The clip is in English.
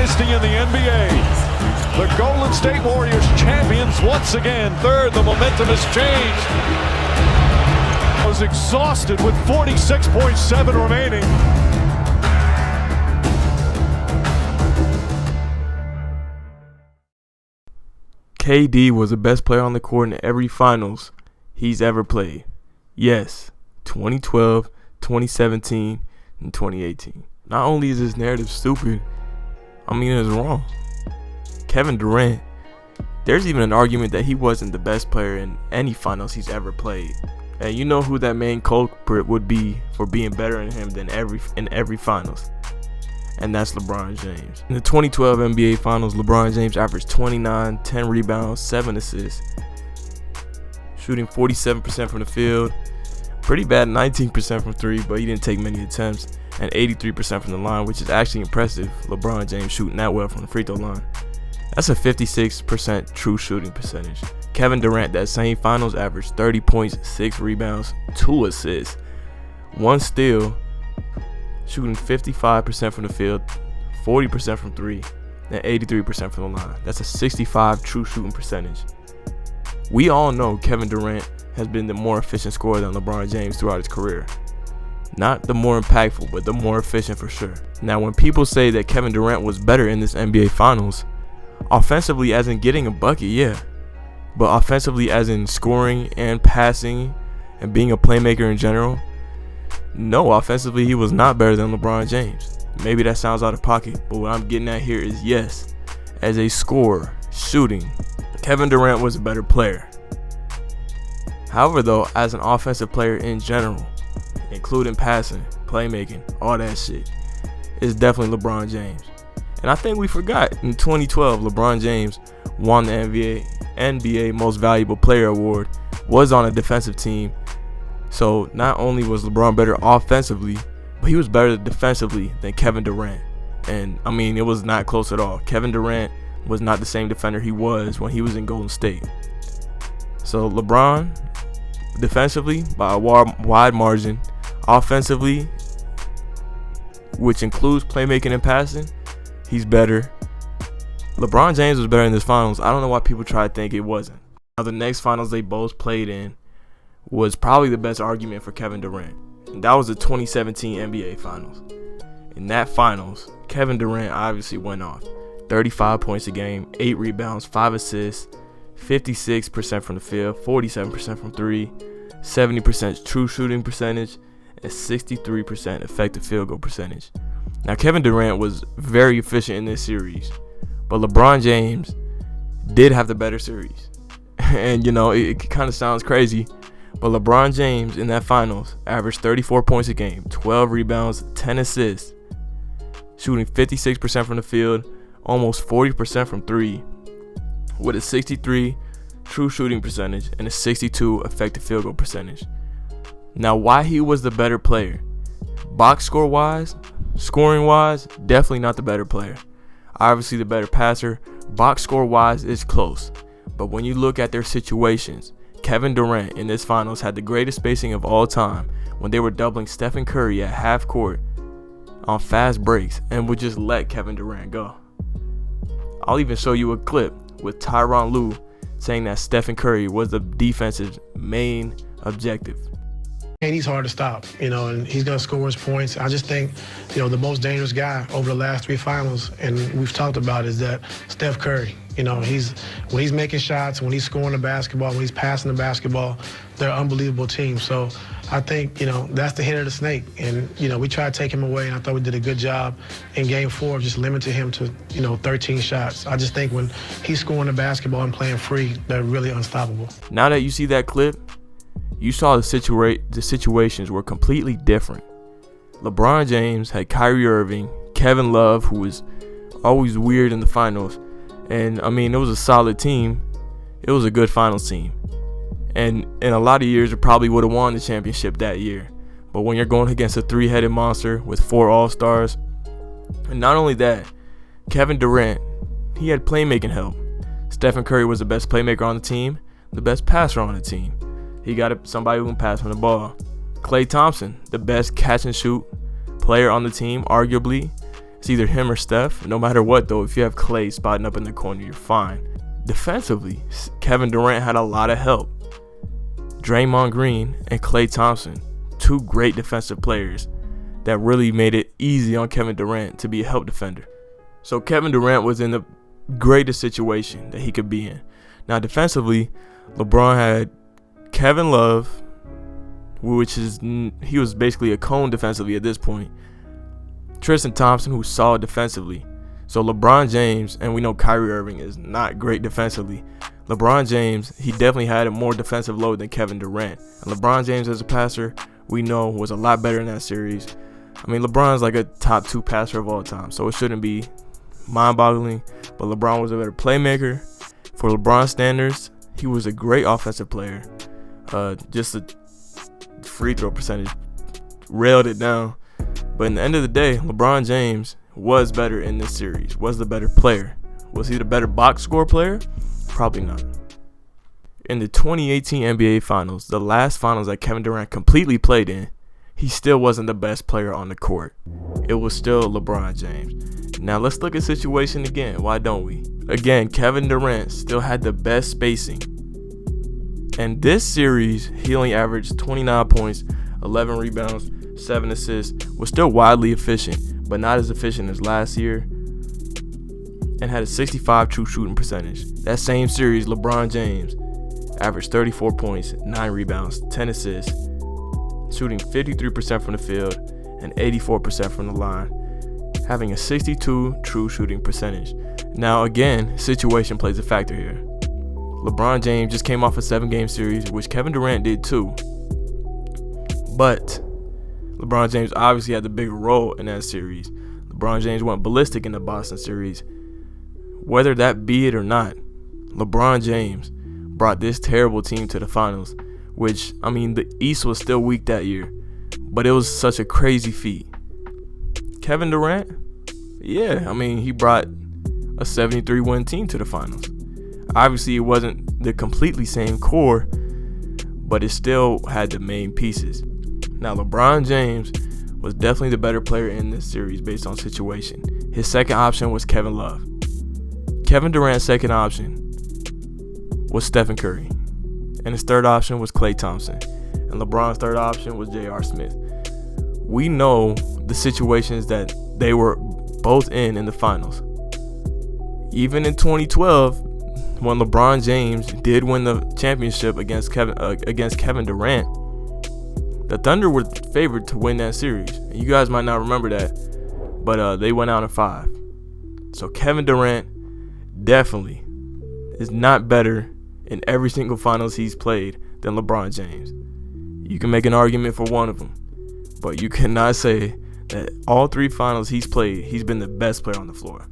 dynasty in the NBA. The Golden State Warriors champions once again. Third, the momentum has changed. Was exhausted with 46.7 remaining. KD was the best player on the court in every finals he's ever played. Yes, 2012, 2017, and 2018. Not only is this narrative stupid, it's wrong. Kevin Durant, there's even an argument that he wasn't the best player in any finals he's ever played. And you know who that main culprit would be for being better than him in every finals. And that's LeBron James. In the 2012 NBA Finals, LeBron James averaged 29, 10 rebounds, 7 assists, shooting 47% from the field. Pretty bad 19% from 3, but he didn't take many attempts, and 83% from the line, which is actually impressive. LeBron James shooting that well from the free throw line. That's a 56% true shooting percentage. Kevin Durant, that same finals, averaged 30 points, 6 rebounds, 2 assists, 1 steal, shooting 55% from the field, 40% from 3, and 83% from the line. That's a 65 true shooting percentage. We all know Kevin Durant has been the more efficient scorer than LeBron James throughout his career. Not the more impactful, but the more efficient for sure. Now, when people say that Kevin Durant was better in this NBA Finals, offensively as in getting a bucket, yeah. But offensively as in scoring and passing and being a playmaker in general, no, offensively he was not better than LeBron James. Maybe that sounds out of pocket, but what I'm getting at here is yes, as a scorer, shooting, Kevin Durant was a better player. However though, as an offensive player in general, including passing, playmaking, all that shit, it's definitely LeBron James. And I think we forgot, in 2012, LeBron James won the NBA Most Valuable Player Award, was on a defensive team. So not only was LeBron better offensively, but he was better defensively than Kevin Durant. And it was not close at all. Kevin Durant was not the same defender he was when he was in Golden State. So LeBron, defensively by a wide margin, offensively, which includes playmaking and passing, he's better. LeBron James was better in this finals. I don't know why people try to think it wasn't. Now, the next finals they both played in was probably the best argument for Kevin Durant. And that was the 2017 NBA Finals. In that finals, Kevin Durant obviously went off. 35 points a game, 8 rebounds, 5 assists, 56% from the field, 47% from 3, 70% true shooting percentage, and 63% effective field goal percentage. Now, Kevin Durant was very efficient in this series, but LeBron James did have the better series. And, it kind of sounds crazy, but LeBron James in that finals averaged 34 points a game, 12 rebounds, 10 assists, shooting 56% from the field, almost 40% from 3, with a 63 true shooting percentage and a 62 effective field goal percentage. Now, why he was the better player? Box score wise, scoring wise, definitely not the better player. Obviously the better passer. Box score wise is close. But when you look at their situations, Kevin Durant in this finals had the greatest spacing of all time when they were doubling Stephen Curry at half court on fast breaks and would just let Kevin Durant go. I'll even show you a clip with Tyronn Lue saying that Stephen Curry was the defense's main objective. And he's hard to stop, and he's going to score his points. I just think, the most dangerous guy over the last 3 finals, and we've talked about, is that Steph Curry. When he's making shots, when he's scoring the basketball, when he's passing the basketball, they're an unbelievable team. So I think, that's the hit of the snake. And, we tried to take him away, and I thought we did a good job in Game 4 of just limiting him to, 13 shots. I just think when he's scoring the basketball and playing free, they're really unstoppable. Now that you see that clip, you saw the situations were completely different. LeBron James had Kyrie Irving, Kevin Love, who was always weird in the finals. And, it was a solid team. It was a good finals team. And in a lot of years, it probably would have won the championship that year. But when you're going against a 3-headed monster with 4 All-Stars, and not only that, Kevin Durant, he had playmaking help. Stephen Curry was the best playmaker on the team, the best passer on the team. He got somebody who can pass him the ball. Klay Thompson, the best catch and shoot player on the team, arguably, It's either him or Steph. No matter what, though, if you have Klay spotting up in the corner, you're fine. Defensively, Kevin Durant had a lot of help. Draymond Green and Klay Thompson, two great defensive players that really made it easy on Kevin Durant to be a help defender. So Kevin Durant was in the greatest situation that he could be in. Now defensively, LeBron had Kevin Love, he was basically a cone defensively at this point. Tristan Thompson, who's solid defensively. So LeBron James, and we know Kyrie Irving is not great defensively. LeBron James, he definitely had a more defensive load than Kevin Durant. And LeBron James as a passer, we know was a lot better in that series. I mean, LeBron's like a top 2 passer of all time, so it shouldn't be mind-boggling. But LeBron was a better playmaker. For LeBron standards, he was a great offensive player. Just a free throw percentage railed it down. But in the end of the day, LeBron James was better in this series, was the better player. Was he the better box score player? Probably not. In the 2018 NBA Finals, the last finals that Kevin Durant completely played in, he still wasn't the best player on the court. It was still LeBron James. Now let's look at the situation again. Why don't we? Again, Kevin Durant still had the best spacing. And this series, he only averaged 29 points, 11 rebounds, 7 assists, was still wildly efficient, but not as efficient as last year, and had a 65 true shooting percentage. That same series, LeBron James averaged 34 points, 9 rebounds, 10 assists, shooting 53% from the field and 84% from the line, having a 62 true shooting percentage. Now again, situation plays a factor here. LeBron James just came off a 7-game series, which Kevin Durant did too. But LeBron James obviously had the bigger role in that series. LeBron James went ballistic in the Boston series. Whether that be it or not, LeBron James brought this terrible team to the finals, which, I mean, the East was still weak that year, but it was such a crazy feat. Kevin Durant, yeah, I mean, he brought a 73-win team to the finals. Obviously, it wasn't the completely same core, but it still had the main pieces. Now, LeBron James was definitely the better player in this series based on situation. His second option was Kevin Love. Kevin Durant's second option was Stephen Curry. And his third option was Klay Thompson. And LeBron's third option was J.R. Smith. We know the situations that they were both in the finals. Even in 2012, when LeBron James did win the championship against Kevin Durant, the Thunder were favored to win that series. And you guys might not remember that, but they went out in 5. So Kevin Durant definitely is not better in every single finals he's played than LeBron James. You can make an argument for one of them, but you cannot say that all 3 finals he's played, he's been the best player on the floor.